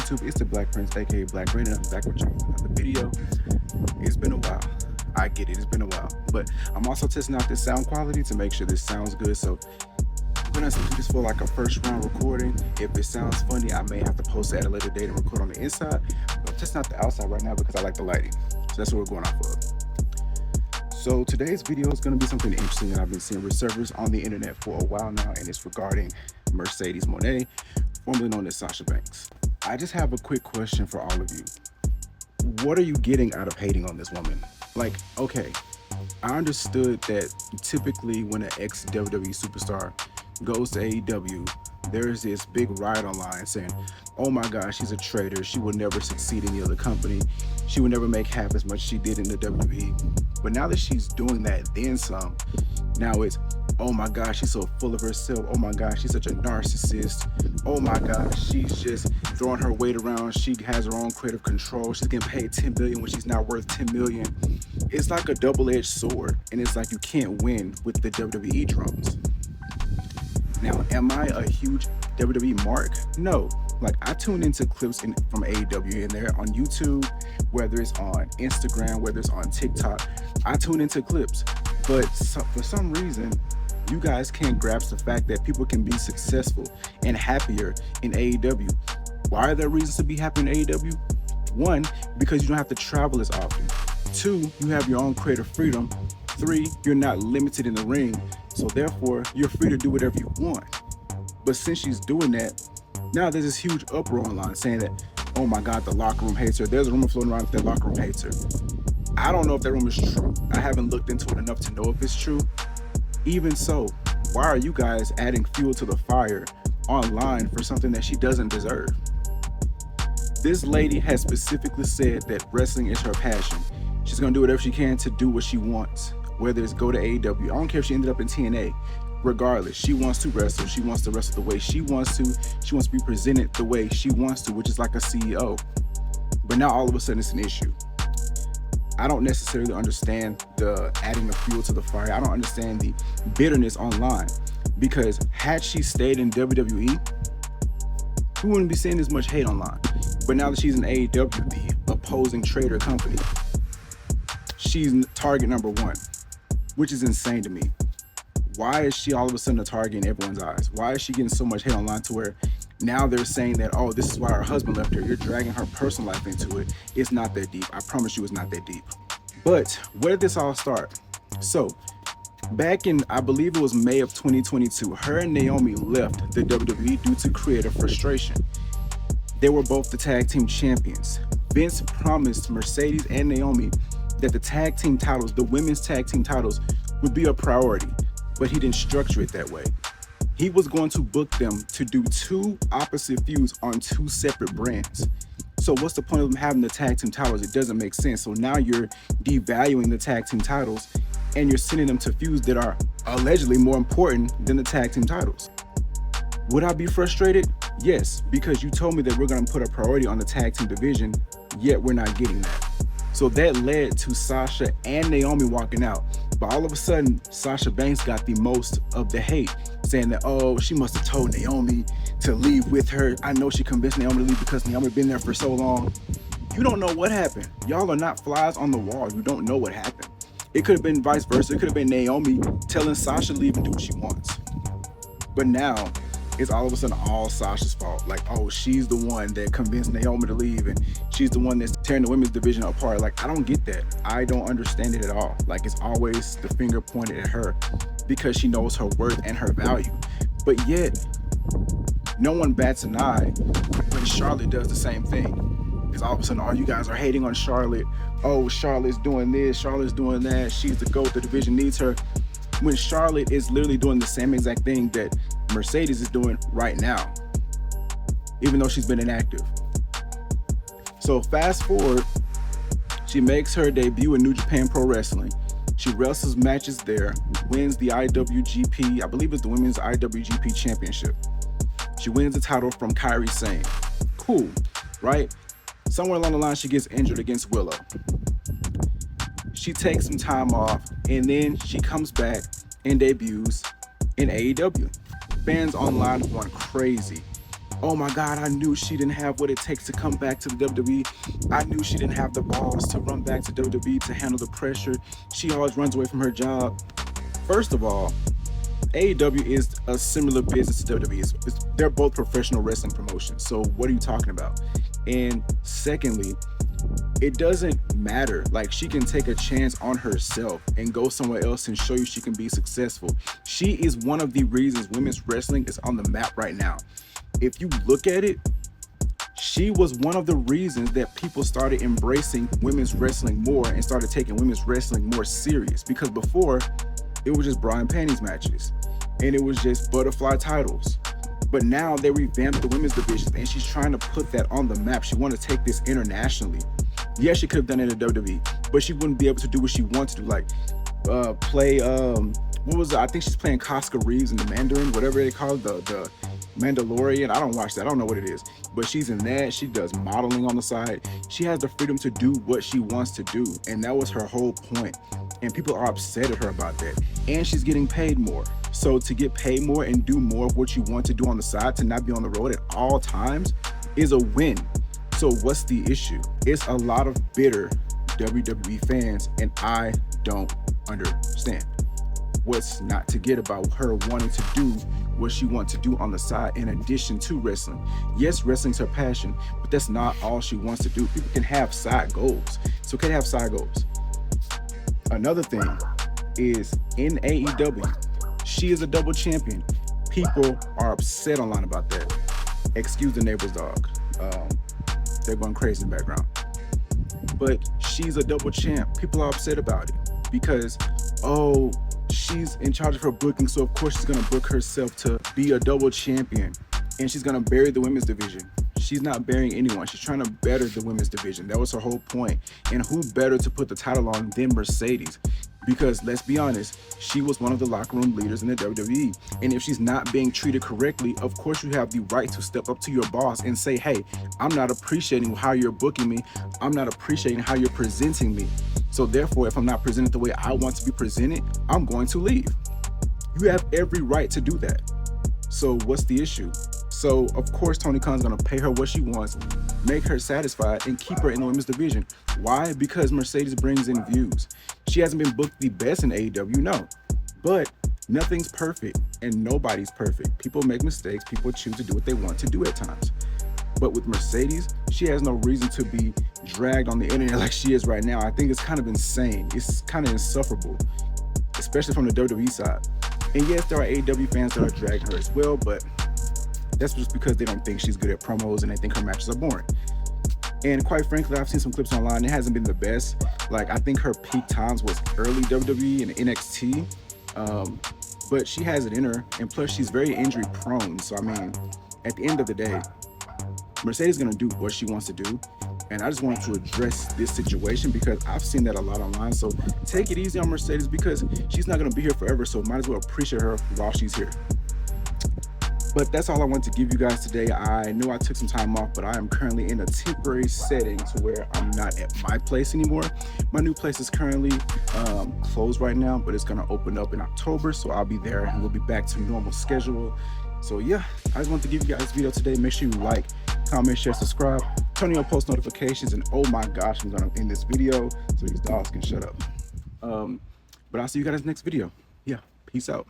YouTube? It's the Black Prince, aka Black Green, and I'm back with you with another video. It's been a while. I get it, it's been a while. But I'm also testing out this sound quality to make sure this sounds good. So I'm gonna do this for like a first round recording. If it sounds funny, I may have to post it at a later date and record on the inside. But I'm testing out the outside right now because I like the lighting. So that's what we're going off of. So today's video is going to be something interesting that I've been seeing resurface on the internet for a while now, and it's regarding Mercedes Moné, formerly known as Sasha Banks. I just have a quick question for all of you. What are you getting out of hating on this woman? Like, okay, I understood that typically when an ex-WWE superstar goes to AEW, there's this big riot online saying, oh my gosh, she's a traitor. She will never succeed in the other company. She will never make half as much as she did in the WWE. But now that she's doing that, then some, now it's, oh my gosh, she's so full of herself. Oh my gosh, she's such a narcissist. Oh my gosh, she's just throwing her weight around. She has her own creative control. She's getting paid $10 billion when she's not worth $10 million. It's like a double-edged sword. And it's like you can't win with the WWE drones. Now, am I a huge WWE mark? No. Like, I tune into clips from AEW, and they're on YouTube, whether it's on Instagram, whether it's on TikTok. I tune into clips. But for some reason, you guys can't grasp the fact that people can be successful and happier in AEW. Why are there reasons to be happy in AEW? One, because you don't have to travel as often. Two, you have your own creative freedom. Three, you're not limited in the ring. So therefore, you're free to do whatever you want. But since she's doing that, now there's this huge uproar online saying that, oh my God, the locker room hates her. There's a rumor floating around that the locker room hates her. I don't know if that rumor is true. I haven't looked into it enough to know if it's true. Even so, why are you guys adding fuel to the fire online for something that she doesn't deserve? This lady has specifically said that wrestling is her passion. She's gonna do whatever she can to do what she wants, whether it's go to AEW. I don't care if she ended up in TNA. Regardless, she wants to wrestle. She wants to wrestle the way she wants to. She wants to be presented the way she wants to, which is like a CEO. But now all of a sudden it's an issue. I don't necessarily understand the adding the fuel to the fire. I don't understand the bitterness online, because had she stayed in WWE, we wouldn't be seeing this much hate online. But now that she's in AEW, the opposing trader company, she's target number one, which is insane to me. Why is she all of a sudden a target in everyone's eyes? Why is she getting so much hate online to where now they're saying that, oh, this is why her husband left her. You're dragging her personal life into it. It's not that deep. I promise you it's not that deep. But where did this all start? So back in, I believe it was May of 2022, her and Naomi left the WWE due to creative frustration. They were both the tag team champions. Vince promised Mercedes and Naomi that the tag team titles, the women's tag team titles, would be a priority, but he didn't structure it that way. He was going to book them to do two opposite feuds on two separate brands. So what's the point of them having the tag team titles? It doesn't make sense. So now you're devaluing the tag team titles and you're sending them to feuds that are allegedly more important than the tag team titles. Would I be frustrated? Yes, because you told me that we're going to put a priority on the tag team division, yet we're not getting that. So that led to Sasha and Naomi walking out. But all of a sudden, Sasha Banks got the most of the hate, saying that, oh, she must have told Naomi to leave with her. I know she convinced Naomi to leave because Naomi been there for so long. You don't know what happened. Y'all are not flies on the wall. You don't know what happened. It could have been vice versa. It could have been Naomi telling Sasha to leave and do what she wants. But now, it's all of a sudden all Sasha's fault. Like, oh, she's the one that convinced Naomi to leave and she's the one that's tearing the women's division apart. Like, I don't get that. I don't understand it at all. Like, it's always the finger pointed at her because she knows her worth and her value. But yet, no one bats an eye when Charlotte does the same thing. Because all of a sudden, all you guys are hating on Charlotte. Oh, Charlotte's doing this, Charlotte's doing that. She's the GOAT, the division needs her. When Charlotte is literally doing the same exact thing that Mercedes is doing right now, even though she's been inactive. So fast forward, she makes her debut in New Japan Pro Wrestling. She wrestles matches there, wins the IWGP, I believe it's the Women's IWGP Championship. She wins the title from Kairi Sane. Cool, right? Somewhere along the line, she gets injured against Willow. She takes some time off, and then she comes back and debuts in AEW. Fans online are going crazy. Oh my God, I knew she didn't have what it takes to come back to the WWE. I knew she didn't have the balls to run back to WWE to handle the pressure. She always runs away from her job. First of all, AEW is a similar business to WWE. They're both professional wrestling promotions. So what are you talking about? And secondly, it doesn't matter. Like, she can take a chance on herself and go somewhere else and show you she can be successful. She is one of the reasons women's wrestling is on the map right now. If you look at it, she was one of the reasons that people started embracing women's wrestling more and started taking women's wrestling more serious. Because before, it was just bra and panties matches and it was just butterfly titles. But now they revamped the women's division and she's trying to put that on the map. She wants to take this internationally. Yes, she could have done it in the WWE, but she wouldn't be able to do what she wants to do, like play what was it? I think she's playing Casca Reeves in the Mandarin, whatever they call it, the Mandalorian. I don't watch that, I don't know what it is, but she's in that. She does modeling on the side. She has the freedom to do what she wants to do, and that was her whole point. And people are upset at her about that. And she's getting paid more. So to get paid more and do more of what you want to do on the side, to not be on the road at all times, is a win. So what's the issue? It's a lot of bitter WWE fans, and I don't understand what's not to get about her wanting to do what she wants to do on the side in addition to wrestling. Yes, wrestling's her passion, but that's not all she wants to do. People can have side goals. It's okay to have side goals. Another thing is, in AEW, she is a double champion. People are upset online about that. Excuse the neighbor's dog. They're going crazy in the background. But she's a double champ. People are upset about it because, oh, she's in charge of her booking, so of course she's going to book herself to be a double champion, and she's going to bury the women's division. She's not burying anyone. She's trying to better the women's division. That was her whole point. And who better to put the title on than Mercedes? Because let's be honest, she was one of the locker room leaders in the WWE. And if she's not being treated correctly, of course you have the right to step up to your boss and say, hey, I'm not appreciating how you're booking me. I'm not appreciating how you're presenting me. So therefore, if I'm not presented the way I want to be presented, I'm going to leave. You have every right to do that. So what's the issue? So of course Tony Khan's gonna pay her what she wants, make her satisfied, and keep her in the women's division. Why? Because Mercedes brings in views. She hasn't been booked the best in AEW, no. But nothing's perfect and nobody's perfect. People make mistakes, people choose to do what they want to do at times. But with Mercedes, she has no reason to be dragged on the internet like she is right now. I think it's kind of insane. It's kind of insufferable, especially from the WWE side. And yes, there are AEW fans that are dragging her as well, but that's just because they don't think she's good at promos and they think her matches are boring. And quite frankly, I've seen some clips online. It hasn't been the best. Like, I think her peak times was early WWE and NXT. But she has it in her. And plus, she's very injury prone. So, I mean, at the end of the day, Mercedes is going to do what she wants to do. And I just wanted to address this situation because I've seen that a lot online. So take it easy on Mercedes because she's not going to be here forever. So might as well appreciate her while she's here. But that's all I want to give you guys today. I know I took some time off, but I am currently in a temporary setting to where I'm not at my place anymore. My new place is currently closed right now, but it's going to open up in October. So I'll be there and we'll be back to normal schedule. So yeah, I just want to give you guys this video today. Make sure you like, comment, share, subscribe, turn on your post notifications, and oh my gosh, I'm going to end this video so these dogs can shut up. But I'll see you guys next video. Yeah, peace out.